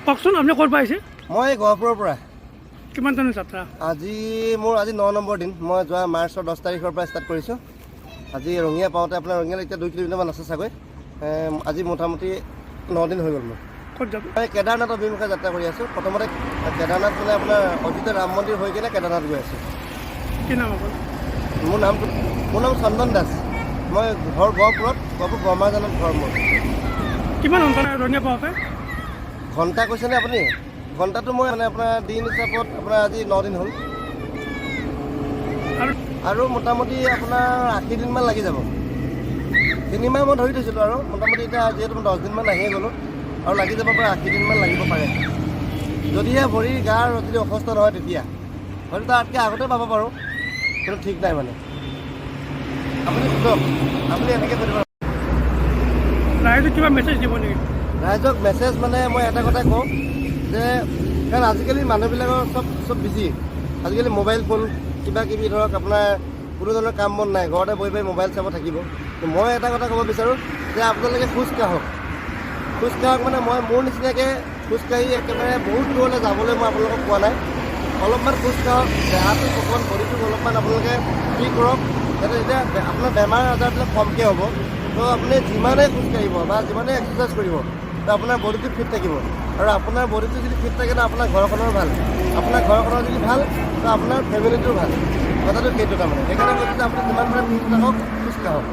কওকচোন আপুনি ক'ৰ পৰা আহিছে? মই গহপুৰৰ পৰা। কিমানজনী যাত্ৰা? মোৰ আজি 9 নম্বৰ দিন। মই যোৱা মাৰ্চৰ 10 তাৰিখৰ পৰা ষ্টাৰ্ট কৰিছোঁ। আজি ৰঙিয়া পাওঁতে আপোনাৰ ৰঙিয়ালৈ এতিয়া 2 কিলোমিটাৰমান আছে চাগৈ। আজি মোটামুটি 9 দিন হৈ গ'ল মোৰ। ক'ত যাব? মই কেদাৰনাথ অভিমুখে যাত্ৰা কৰি আছোঁ। প্ৰথমতে কেদাৰনাথ মানে আপোনাৰ অযোধ্যা ৰাম মন্দিৰ হৈ কিনে কেদাৰনাথ গৈ আছোঁ। কি নাম আপোনাৰ? মোৰ নাম চন্দন দাস। মই ঘৰ গহপুৰত, গহপুৰ ব্ৰহ্মাজানত ঘৰ মোৰ। কিমান ঘণ্টা ৰঙিয়া পাওঁতে? ঘণ্টা কৈছেনে আপুনি? ঘণ্টাটো মই মানে আপোনাৰ দিন হিচাপত আপোনাৰ আজি 9 দিন হ'ল। আৰু মোটামুটি আপোনাৰ 80 দিনমান লাগি যাব। 3 মাহ মই ধৰি থৈছিলোঁ আৰু মোটামুটি এতিয়া যিহেতু মই 10 দিনমান আহিয়ে গ'লোঁ আৰু লাগি যাব পাৰে 80 দিনমান লাগিব পাৰে। যদিহে ভৰি গাৰ যদি অসুস্থ নহয় তেতিয়া হয়তো তাতকৈ আগতে পাব পাৰোঁ, কিন্তু ঠিক নাই মানে। আপুনি সোধক, আপুনি এনেকৈ কৰিব। ৰাইজক কিবা মেছেজ দিব নেকি? ৰাইজক মেছেজ মানে মই এটা কথা কওঁ যে কাৰণ আজিকালি মানুহবিলাকৰ চব বিজি। আজিকালি মোবাইল ফোন কিবা কিবি ধৰক আপোনাৰ কোনো ধৰণৰ কাম বন নাই, ঘৰতে বহি বহি মোবাইল চাব থাকিব। মই এটা কথা ক'ব বিচাৰোঁ যে আপোনালোকে খোজকাঢ়ক মানে মই মোৰ নিচিনাকৈ খোজকাঢ়ি একেবাৰে বহুত দূৰলৈ যাবলৈ মই আপোনালোকক কোৱা নাই। অলপমান খোজকাঢ়ক, দেহাটো অকণমান বডিটোক অলপমান আপোনালোকে ফ্ৰী কৰক, যাতে এতিয়া আপোনাৰ বেমাৰ আজাৰবিলাক কমকৈ হ'ব। তো আপুনি যিমানেই খোজকাঢ়িব বা যিমানেই এক্সাৰচাইজ কৰিব তো আপোনাৰ বডিটো ফিট থাকিব। আৰু আপোনাৰ বডিটো যদি ফিট থাকে ন আপোনাৰ ঘৰখনৰ ভাল, আপোনাৰ ঘৰখনৰ যদি ভাল তো আপোনাৰ ফেমিলিটোৰ ভাল। কথাটো সেইটো তাৰমানে। সেইকাৰণে কৈছোঁ যে আপুনি যিমান পাৰে ফিট থাকক, খোজকাঢ়ক।